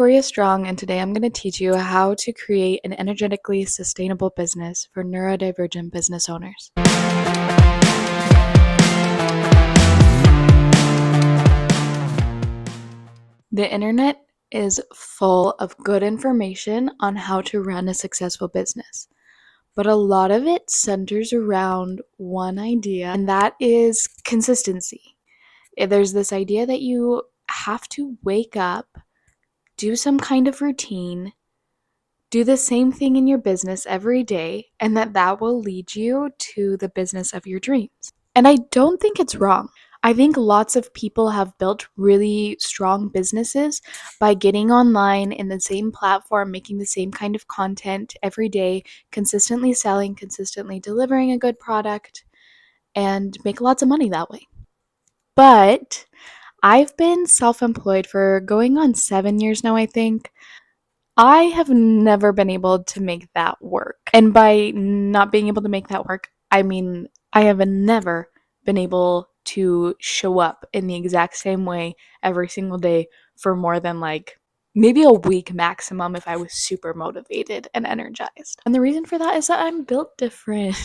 Victoria Strong, and today I'm going to teach you how to create an energetically sustainable business for neurodivergent business owners. The internet is full of good information on how to run a successful business, but a lot of it centers around one idea, and that is consistency. There's this idea that you have to wake up, do some kind of routine, do the same thing in your business every day, and that will lead you to the business of your dreams. And I don't think it's wrong. I think lots of people have built really strong businesses by getting online in the same platform, making the same kind of content every day, consistently selling, consistently delivering a good product, and make lots of money that way. But I've been self-employed for going on 7 years now, I think. I have never been able to make that work. And by not being able to make that work, I mean I have never been able to show up in the exact same way every single day for more than maybe a week maximum if I was super motivated and energized. And the reason for that is that I'm built different.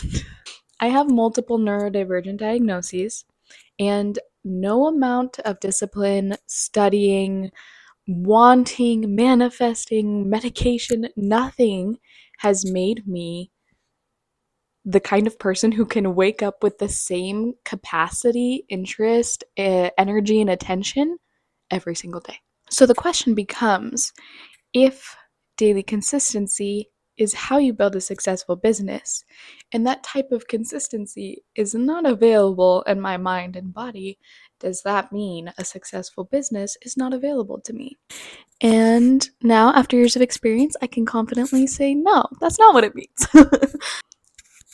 I have multiple neurodivergent diagnoses, and no amount of discipline, studying, wanting, manifesting, medication, nothing has made me the kind of person who can wake up with the same capacity, interest, energy, and attention every single day. So the question becomes, if daily consistency is how you build a successful business, and that type of consistency is not available in my mind and body, does that mean a successful business is not available to me? And now, after years of experience, I can confidently say, no, that's not what it means.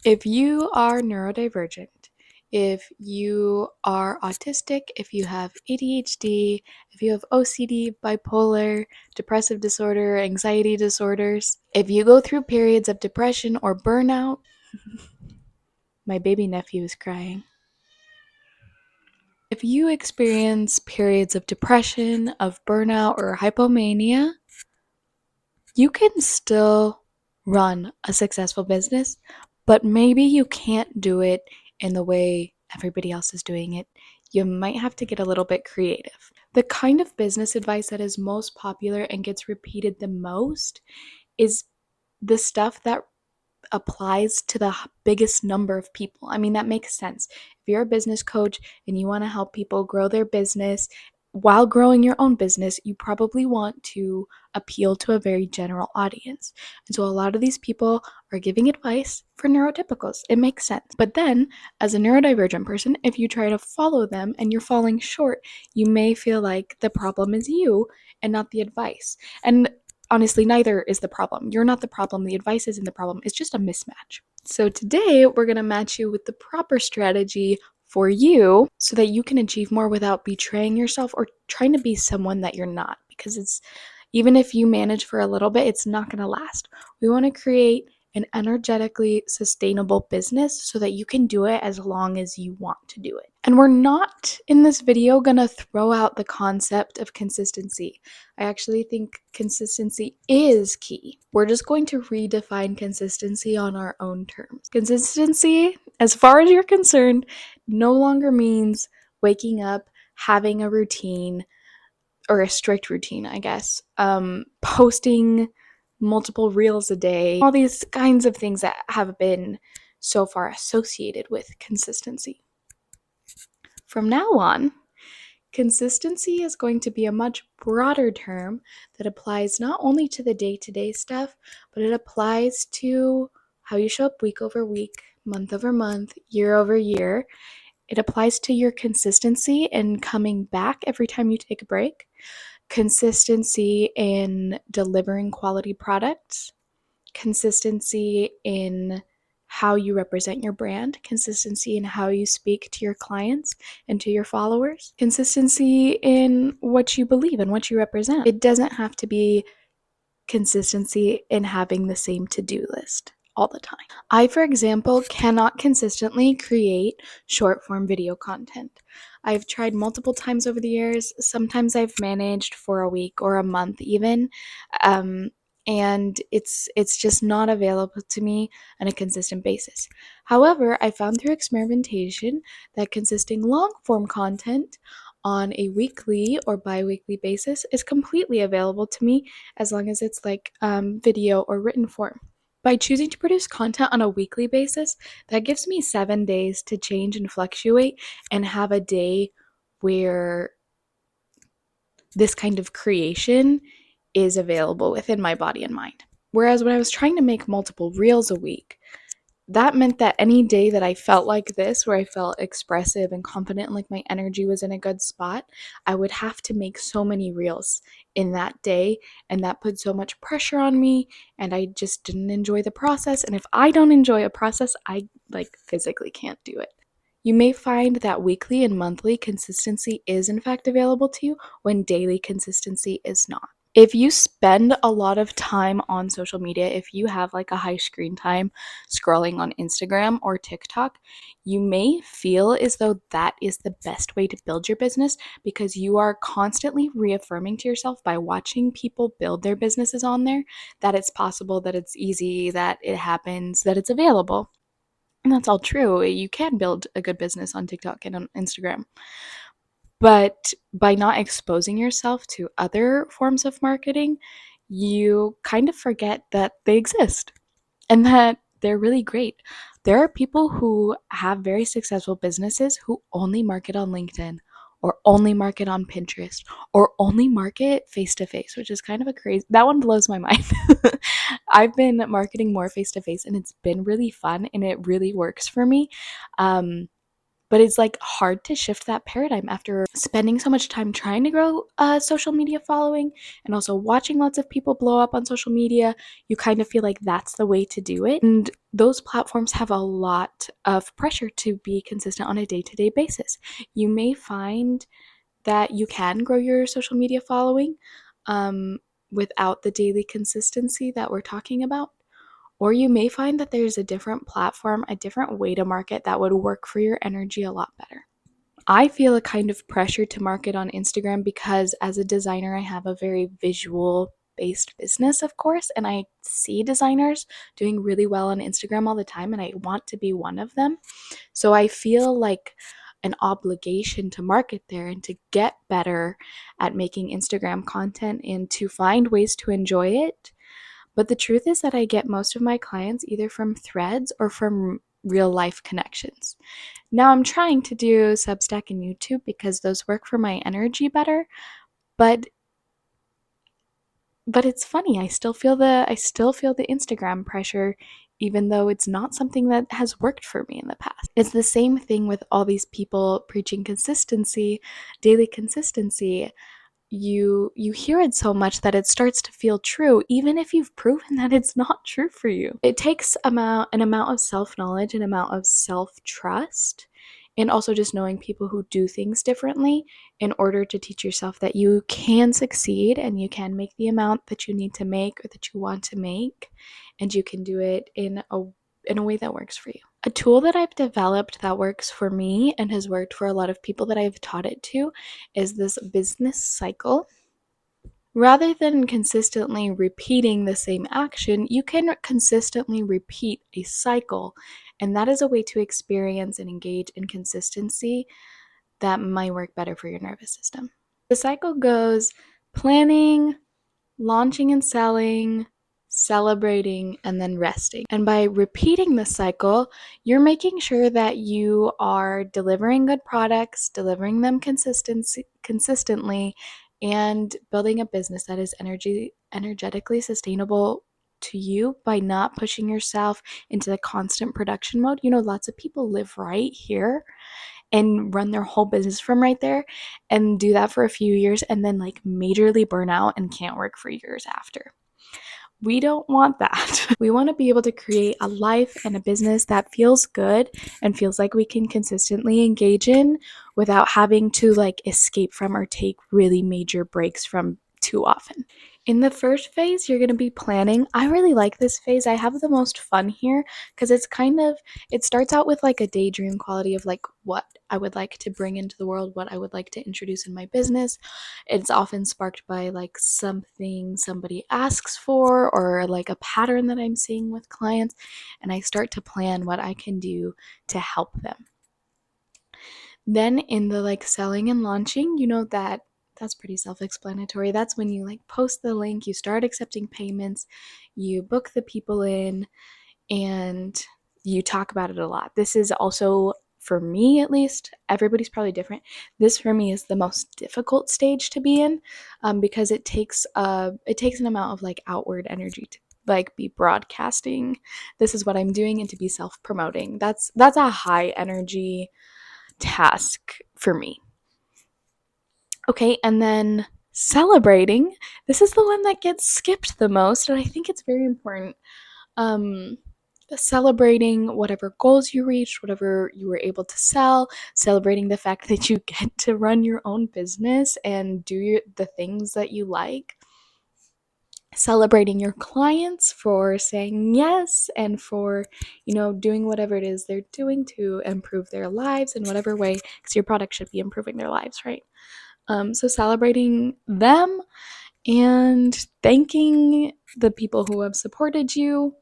If you are neurodivergent, if you are autistic, if you have ADHD, if you have OCD, bipolar, depressive disorder, anxiety disorders, if you go through periods of depression or burnout, my baby nephew is crying. If you experience periods of depression, of burnout, or hypomania, you can still run a successful business, but maybe you can't do it in the way everybody else is doing it. You might have to get a little bit creative. The kind of business advice that is most popular and gets repeated the most is the stuff that applies to the biggest number of people. I mean, that makes sense. If you're a business coach and you want to help people grow their business while growing your own business, you probably want to appeal to a very general audience. And so a lot of these people are giving advice for neurotypicals. It makes sense. But then, as a neurodivergent person, if you try to follow them and you're falling short, you may feel like the problem is you and not the advice. And honestly, neither is the problem. You're not the problem. The advice isn't the problem. It's just a mismatch. So today, we're going to match you with the proper strategy for you so that you can achieve more without betraying yourself or trying to be someone that you're not. Because even if you manage for a little bit, it's not going to last. We want to create an energetically sustainable business so that you can do it as long as you want to do it. And we're not in this video going to throw out the concept of consistency. I actually think consistency is key. We're just going to redefine consistency on our own terms. Consistency, as far as you're concerned, no longer means waking up, having a routine, or a strict routine, I guess, posting multiple reels a day, all these kinds of things that have been so far associated with consistency. From now on, consistency is going to be a much broader term that applies not only to the day-to-day stuff, but it applies to how you show up week over week, month over month, year over year. It applies to your consistency in coming back every time you take a break, consistency in delivering quality products, consistency in how you represent your brand, consistency in how you speak to your clients and to your followers, consistency in what you believe and what you represent. It doesn't have to be consistency in having the same to-do list all the time. I, for example, cannot consistently create short-form video content. I've tried multiple times over the years. Sometimes I've managed for a week or a month even. Um, and it's just not available to me on a consistent basis. However, I found through experimentation that consisting long form content on a weekly or bi-weekly basis is completely available to me as long as it's like video or written form. By choosing to produce content on a weekly basis, that gives me 7 days to change and fluctuate and have a day where this kind of creation is available within my body and mind. Whereas when I was trying to make multiple reels a week, that meant that any day that I felt like this, where I felt expressive and confident and like my energy was in a good spot, I would have to make so many reels in that day. And that put so much pressure on me. And I just didn't enjoy the process. And if I don't enjoy a process, I like physically can't do it. You may find that weekly and monthly consistency is in fact available to you when daily consistency is not. If you spend a lot of time on social media, if you have like a high screen time scrolling on Instagram or TikTok, you may feel as though that is the best way to build your business because you are constantly reaffirming to yourself by watching people build their businesses on there that it's possible, that it's easy, that it happens, that it's available. And that's all true. You can build a good business on TikTok and on Instagram. But by not exposing yourself to other forms of marketing, you kind of forget that they exist and that they're really great. There are people who have very successful businesses who only market on LinkedIn or only market on Pinterest or only market face to face, which is kind of a crazy, that one blows my mind. I've been marketing more face to face and it's been really fun and it really works for me. But it's like hard to shift that paradigm after spending so much time trying to grow a social media following and also watching lots of people blow up on social media. You kind of feel like that's the way to do it. And those platforms have a lot of pressure to be consistent on a day-to-day basis. You may find that you can grow your social media following um, without the daily consistency that we're talking about. Or you may find that there's a different platform, a different way to market that would work for your energy a lot better. I feel a kind of pressure to market on Instagram because as a designer, I have a very visual based business, of course, and I see designers doing really well on Instagram all the time, and I want to be one of them. So I feel like an obligation to market there and to get better at making Instagram content and to find ways to enjoy it. But the truth is that I get most of my clients either from threads or from real life connections. Now I'm trying to do Substack and YouTube because those work for my energy better, but it's funny. I still feel the Instagram pressure even though it's not something that has worked for me in the past. It's the same thing with all these people preaching consistency, daily consistency. You hear it so much that it starts to feel true even if you've proven that it's not true for you. It takes an amount of self-knowledge, an amount of self-trust, and also just knowing people who do things differently in order to teach yourself that you can succeed and you can make the amount that you need to make or that you want to make, and you can do it in a way that works for you. A tool that I've developed that works for me and has worked for a lot of people that I've taught it to is this business cycle. Rather than consistently repeating the same action, you can consistently repeat a cycle, and that is a way to experience and engage in consistency that might work better for your nervous system. The cycle goes planning, launching and selling, celebrating, and then resting. And by repeating this cycle, you're making sure that you are delivering good products, delivering them consistently, and building a business that is energetically sustainable to you by not pushing yourself into the constant production mode. You know, lots of people live right here and run their whole business from right there and do that for a few years and then like majorly burn out and can't work for years after. We don't want that. We want to be able to create a life and a business that feels good and feels like we can consistently engage in without having to like escape from or take really major breaks from too often. In the first phase, you're going to be planning. I really like this phase. I have the most fun here because it starts out with like a daydream quality of like what I would like to bring into the world, what I would like to introduce in my business. It's often sparked by like something somebody asks for or like a pattern that I'm seeing with clients. And I start to plan what I can do to help them. Then in the like selling and launching, that's pretty self-explanatory. That's when you like post the link, you start accepting payments, you book the people in, and you talk about it a lot. This is also, for me at least, everybody's probably different. This for me is the most difficult stage to be in, because it takes an amount of like outward energy to like be broadcasting. This is what I'm doing, and to be self-promoting. That's a high energy task for me. Okay, and then celebrating. This is the one that gets skipped the most, and I think it's very important. Um, Celebrating whatever goals you reached, whatever you were able to sell, celebrating the fact that you get to run your own business and do the things that you like. Celebrating your clients for saying yes and for, doing whatever it is they're doing to improve their lives in whatever way, because your product should be improving their lives, right? So celebrating them and thanking the people who have supported you.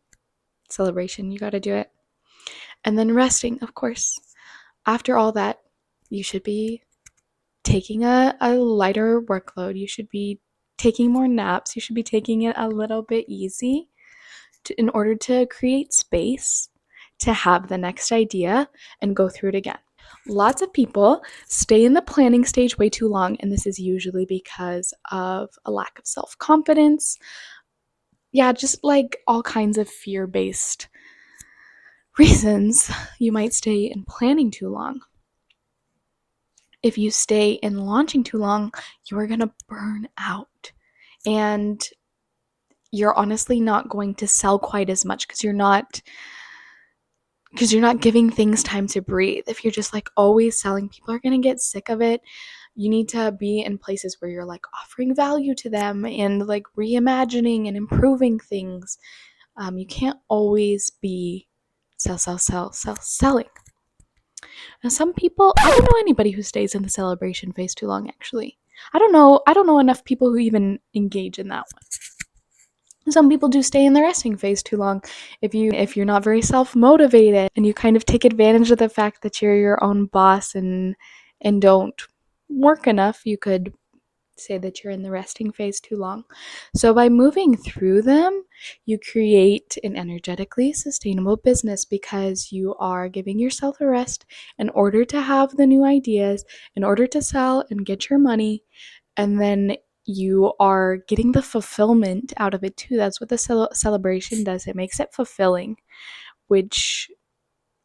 Celebration, you got to do it. And then resting, of course. After all that, you should be taking a lighter workload. You should be taking more naps. You should be taking it a little bit easy in order to create space to have the next idea and go through it again. Lots of people stay in the planning stage way too long, and this is usually because of a lack of self-confidence. Yeah, just like all kinds of fear-based reasons you might stay in planning too long. If you stay in launching too long, you are going to burn out. And you're honestly not going to sell quite as much because you're not giving things time to breathe. If you're just like always selling, people are going to get sick of it. You need to be in places where you're like offering value to them and like reimagining and improving things. You can't always be selling. Now, some people, I don't know anybody who stays in the celebration phase too long, actually. I don't know enough people who even engage in that one. Some people do stay in the resting phase too long. If you're not very self-motivated and you kind of take advantage of the fact that you're your own boss and don't work enough, you could say that you're in the resting phase too long. So by moving through them, you create an energetically sustainable business because you are giving yourself a rest in order to have the new ideas, in order to sell and get your money, and then you are getting the fulfillment out of it too. That's what the celebration does. It makes it fulfilling, which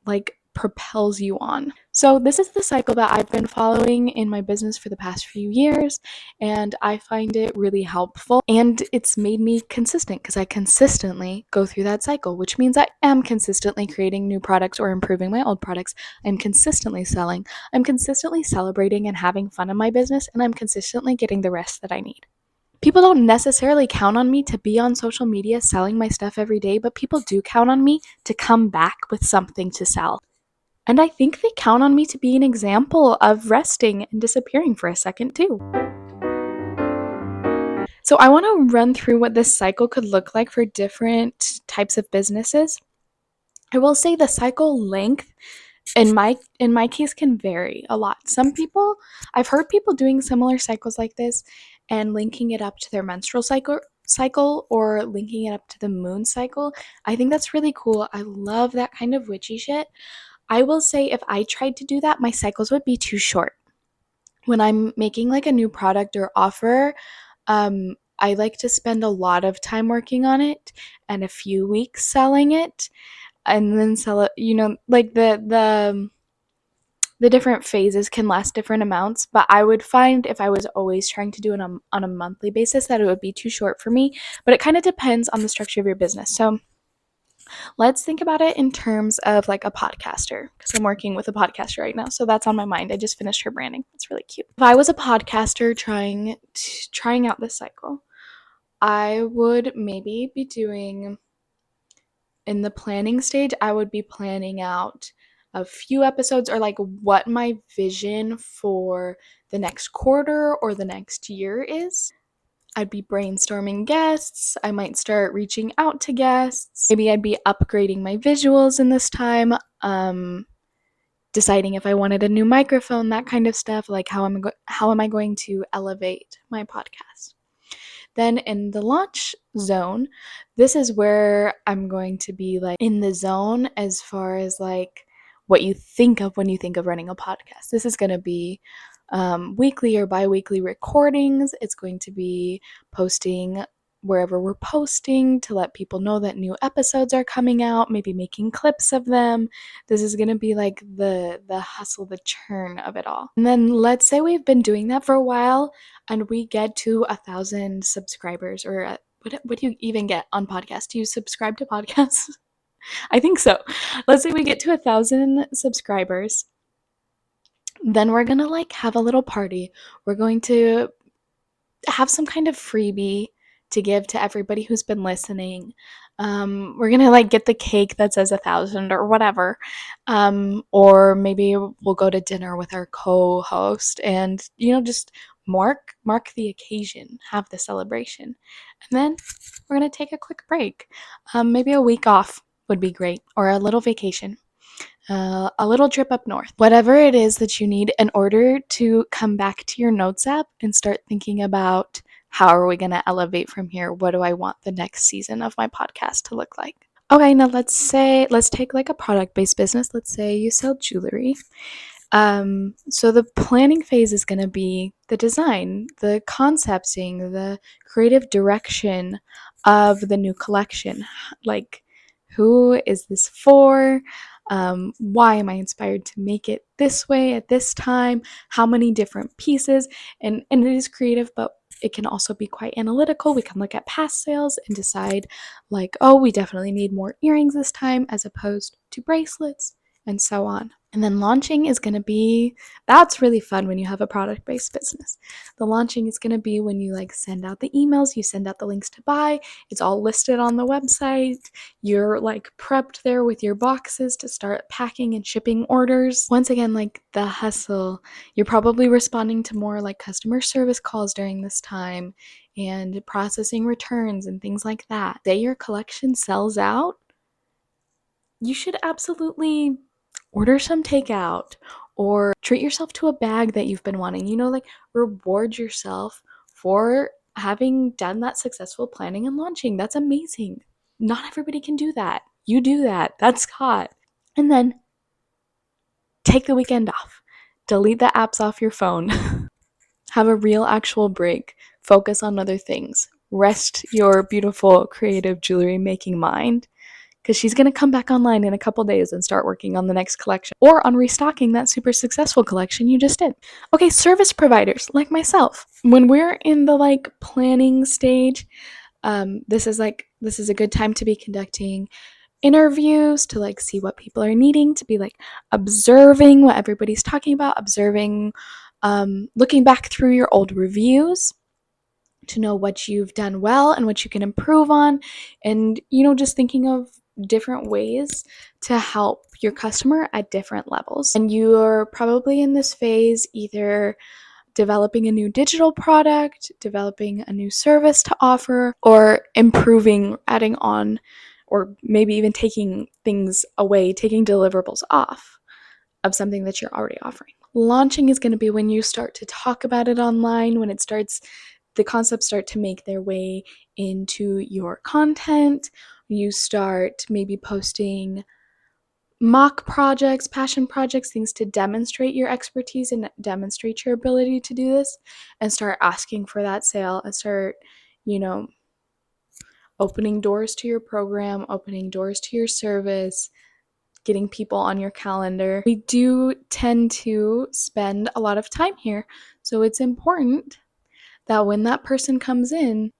like propels you on. So this is the cycle that I've been following in my business for the past few years, and I find it really helpful, and it's made me consistent because I consistently go through that cycle, which means I am consistently creating new products or improving my old products. I'm consistently selling. I'm consistently celebrating and having fun in my business, and I'm consistently getting the rest that I need. People don't necessarily count on me to be on social media selling my stuff every day, but people do count on me to come back with something to sell. And I think they count on me to be an example of resting and disappearing for a second too. So I want to run through what this cycle could look like for different types of businesses. I will say the cycle length in my case can vary a lot. I've heard people doing similar cycles like this and linking it up to their menstrual cycle or linking it up to the moon cycle. I think that's really cool. I love that kind of witchy shit. I will say if I tried to do that, my cycles would be too short. When I'm making like a new product or offer, I like to spend a lot of time working on it and a few weeks selling it and then sell it, like the different phases can last different amounts, but I would find if I was always trying to do it on a monthly basis that it would be too short for me, but it kind of depends on the structure of your business. So let's think about it in terms of like a podcaster, because I'm working with a podcaster right now, so that's on my mind. I just finished her branding. It's really cute. If I was a podcaster trying out this cycle, I would maybe be doing, in the planning stage, I would be planning out a few episodes, or like what my vision for the next quarter or the next year is. I'd be brainstorming guests. I might start reaching out to guests. Maybe I'd be upgrading my visuals in this time, deciding if I wanted a new microphone, that kind of stuff, like how am I going to elevate my podcast. Then in the launch zone, this is where I'm going to be like in the zone as far as like what you think of when you think of running a podcast. This is going to be weekly or bi-weekly recordings. It's going to be posting wherever we're posting to let people know that new episodes are coming out, maybe making clips of them. This is going to be like the hustle, the churn of it all. And then let's say we've been doing that for a while and we get to 1,000 subscribers, or what do you even get on podcasts? Do you subscribe to podcasts? I think so. Let's say we get to 1,000 subscribers. Then we're gonna like have a little party. We're going to have some kind of freebie to give to everybody who's been listening. We're gonna like get the cake that says 1,000 or whatever, or maybe we'll go to dinner with our co-host and just mark the occasion, have the celebration, and then we're gonna take a quick break. Maybe a week off would be great, or a little vacation. A little trip up north, whatever it is that you need in order to come back to your notes app and start thinking about how are we going to elevate from here? What do I want the next season of my podcast to look like? Okay, now let's take like a product-based business. Let's say you sell jewelry. So the planning phase is going to be the design, the concepting, the creative direction of the new collection. Like, who is this for? Why am I inspired to make it this way at this time? How many different pieces? And it is creative, but it can also be quite analytical. We can look at past sales and decide, like, oh, we definitely need more earrings this time as opposed to bracelets, and so on. And then launching is going to be, that's really fun when you have a product-based business. The launching is going to be when you like send out the emails, you send out the links to buy, it's all listed on the website, you're like prepped there with your boxes to start packing and shipping orders. Once again, like the hustle, you're probably responding to more like customer service calls during this time and processing returns and things like that. Say your collection sells out, you should absolutely order some takeout or treat yourself to a bag that you've been wanting. Like reward yourself for having done that successful planning and launching. That's amazing. Not everybody can do that. You do that. That's hot. And then take the weekend off. Delete the apps off your phone. Have a real actual break. Focus on other things. Rest your beautiful creative jewelry making mind, because she's going to come back online in a couple days and start working on the next collection or on restocking that super successful collection you just did. Okay, service providers like myself. When we're in the like planning stage, this is a good time to be conducting interviews to like see what people are needing, to be like observing what everybody's talking about, observing, looking back through your old reviews to know what you've done well and what you can improve on, and just thinking of different ways to help your customer at different levels. And you're probably in this phase either developing a new digital product, developing a new service to offer, or improving, adding on, or maybe even taking things away, taking deliverables off of something that you're already offering. Launching is going to be when you start to talk about it online, when the concepts start to make their way into your content. You start maybe posting mock projects, passion projects, things to demonstrate your expertise and demonstrate your ability to do this, and start asking for that sale and start, opening doors to your program, opening doors to your service, getting people on your calendar. We do tend to spend a lot of time here, so it's important that when that person comes in,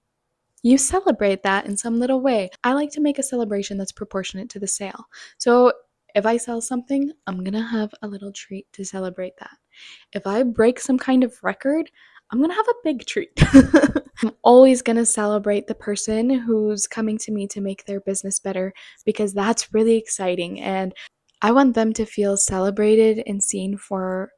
you celebrate that in some little way. I like to make a celebration that's proportionate to the sale. So if I sell something, I'm gonna have a little treat to celebrate that. If I break some kind of record, I'm gonna have a big treat. I'm always gonna celebrate the person who's coming to me to make their business better because that's really exciting. And I want them to feel celebrated and seen for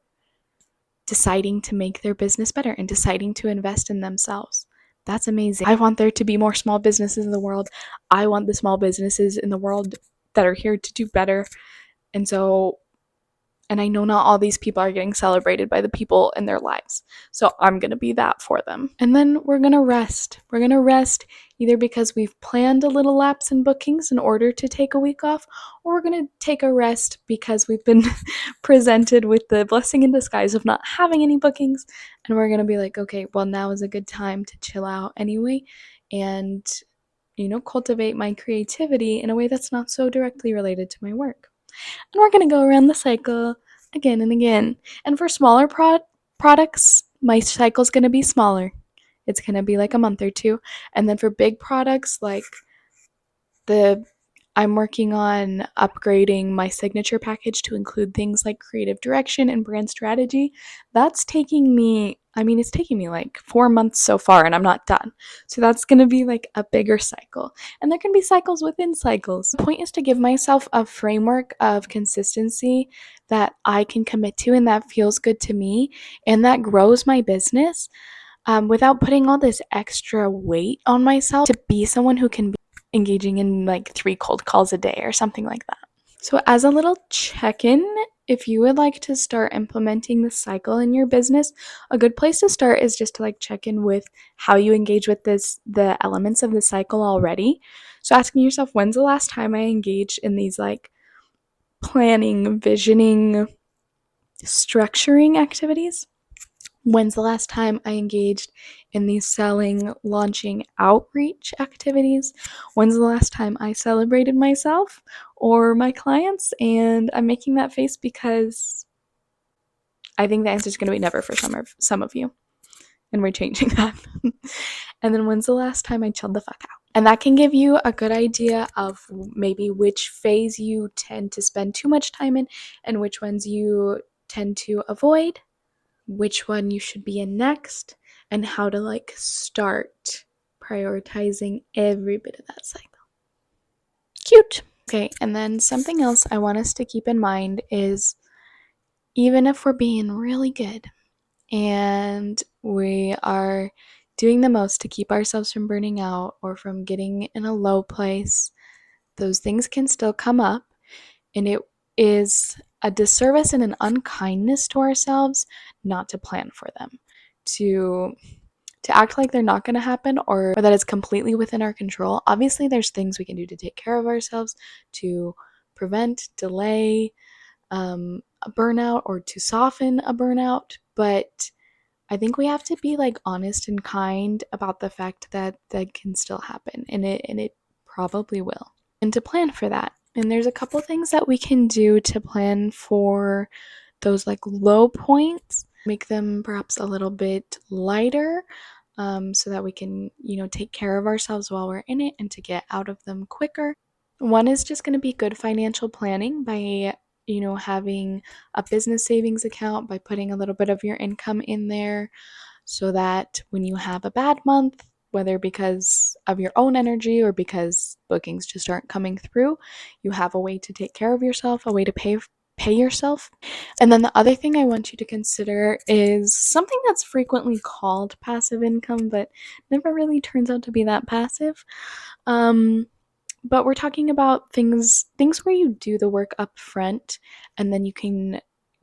deciding to make their business better and deciding to invest in themselves. That's amazing. I want there to be more small businesses in the world. I want the small businesses in the world that are here to do better. And so, and I know not all these people are getting celebrated by the people in their lives. So I'm going to be that for them. And then we're going to rest. We're going to rest either because we've planned a little lapse in bookings in order to take a week off, or we're going to take a rest because we've been presented with the blessing in disguise of not having any bookings. And we're going to be like, okay, well, now is a good time to chill out anyway and, cultivate my creativity in a way that's not so directly related to my work. And we're going to go around the cycle again and again. And for smaller products, my cycle's going to be smaller. It's going to be like a month or two. And then for big products, like I'm working on upgrading my signature package to include things like creative direction and brand strategy. It's taking me like 4 months so far and I'm not done. So that's going to be like a bigger cycle. And there can be cycles within cycles. The point is to give myself a framework of consistency that I can commit to and that feels good to me and that grows my business, without putting all this extra weight on myself to be someone who can be engaging in like 3 cold calls a day or something like that. So, as a little check in, if you would like to start implementing the cycle in your business, a good place to start is just to like check in with how you engage with the elements of the cycle already. So, asking yourself, when's the last time I engaged in these like planning, visioning, structuring activities? When's the last time I engaged in these selling, launching, outreach activities? When's the last time I celebrated myself or my clients? And I'm making that face because I think the answer is going to be never for some of you. And we're changing that. And then when's the last time I chilled the fuck out? And that can give you a good idea of maybe which phase you tend to spend too much time in and which ones you tend to avoid, which one you should be in next, and how to like start prioritizing every bit of that cycle. Cute. Okay, and then something else I want us to keep in mind is even if we're being really good and we are doing the most to keep ourselves from burning out or from getting in a low place, those things can still come up, and it is a disservice and an unkindness to ourselves not to plan for them, to act like they're not going to happen or that it's completely within our control. Obviously, there's things we can do to take care of ourselves, to prevent, delay a burnout or to soften a burnout, but I think we have to be like honest and kind about the fact that that can still happen, and it probably will, and to plan for that. And there's a couple things that we can do to plan for those like low points, make them perhaps a little bit lighter, so that we can, take care of ourselves while we're in it and to get out of them quicker. One is just going to be good financial planning by, having a business savings account, by putting a little bit of your income in there so that when you have a bad month, whether because of your own energy or because bookings just aren't coming through, you have a way to take care of yourself, a way to pay yourself. And then the other thing I want you to consider is something that's frequently called passive income, but never really turns out to be that passive. But we're talking about things where you do the work up front and then you can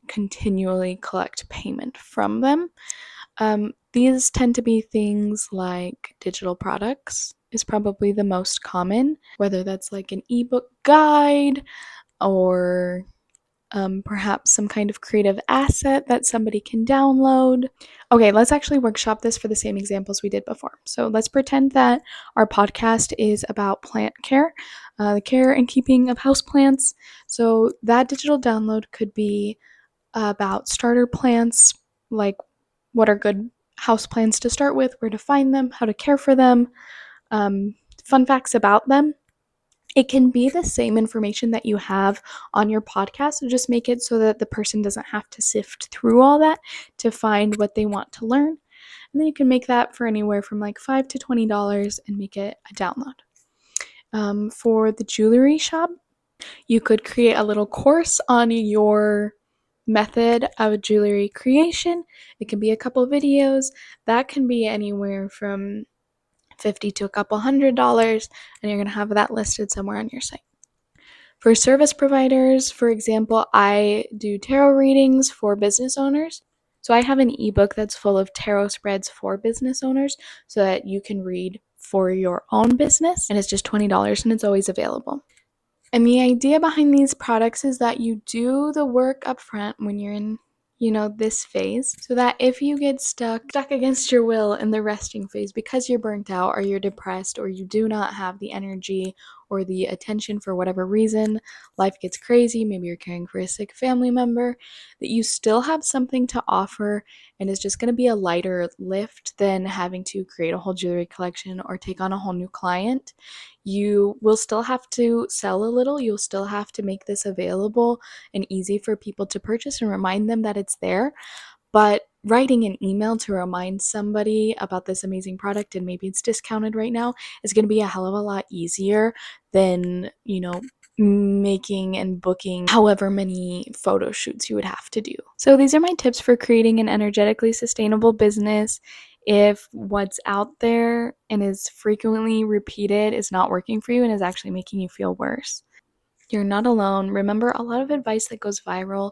continually collect payment from them. These tend to be things like digital products is probably the most common, whether that's like an ebook guide or perhaps some kind of creative asset that somebody can download. Okay, let's actually workshop this for the same examples we did before. So let's pretend that our podcast is about plant care, the care and keeping of houseplants. So that digital download could be about starter plants, like what are good houseplants to start with, where to find them, how to care for them, fun facts about them. It can be the same information that you have on your podcast, so just make it so that the person doesn't have to sift through all that to find what they want to learn. And then you can make that for anywhere from like $5 to $20 and make it a download. For the jewelry shop, you could create a little course on your method of jewelry creation. It can be a couple videos. That can be anywhere from $50 to a couple $100, and you're going to have that listed somewhere on your site. For service providers, for example, I do tarot readings for business owners. So I have an ebook that's full of tarot spreads for business owners so that you can read for your own business, and it's just $20 and it's always available. And the idea behind these products is that you do the work up front when you're in, this phase, so that if you get stuck against your will in the resting phase because you're burnt out or you're depressed or you do not have the energy or the attention for whatever reason, life gets crazy, maybe you're caring for a sick family member, that you still have something to offer, and it's just going to be a lighter lift than having to create a whole jewelry collection or take on a whole new client. You will still have to sell a little, you'll still have to make this available and easy for people to purchase and remind them that it's there. But writing an email to remind somebody about this amazing product and maybe it's discounted right now is going to be a hell of a lot easier than, making and booking however many photo shoots you would have to do. So these are my tips for creating an energetically sustainable business. If what's out there and is frequently repeated is not working for you and is actually making you feel worse, you're not alone. Remember, a lot of advice that goes viral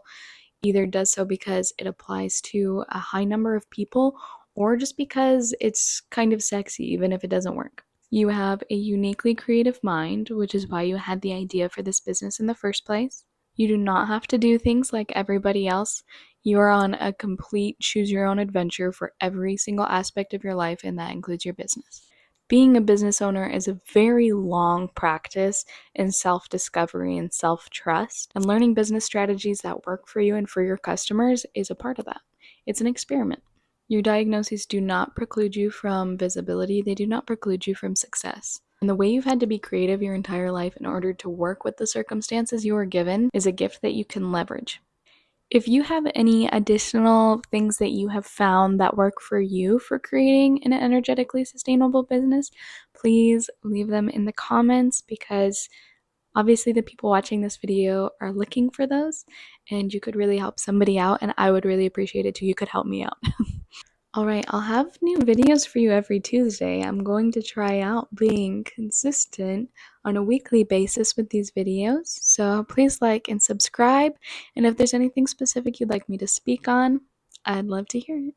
either does so because it applies to a high number of people or just because it's kind of sexy, even if it doesn't work. You have a uniquely creative mind, which is why you had the idea for this business in the first place. You do not have to do things like everybody else. You are on a complete choose your own adventure for every single aspect of your life, and that includes your business. Being a business owner is a very long practice in self-discovery and self-trust, and learning business strategies that work for you and for your customers is a part of that. It's an experiment. Your diagnoses do not preclude you from visibility. They do not preclude you from success. And the way you've had to be creative your entire life in order to work with the circumstances you are given is a gift that you can leverage. If you have any additional things that you have found that work for you for creating an energetically sustainable business, please leave them in the comments because obviously the people watching this video are looking for those and you could really help somebody out, and I would really appreciate it too. You could help me out. Alright, I'll have new videos for you every Tuesday. I'm going to try out being consistent on a weekly basis with these videos, so please like and subscribe, and if there's anything specific you'd like me to speak on, I'd love to hear it.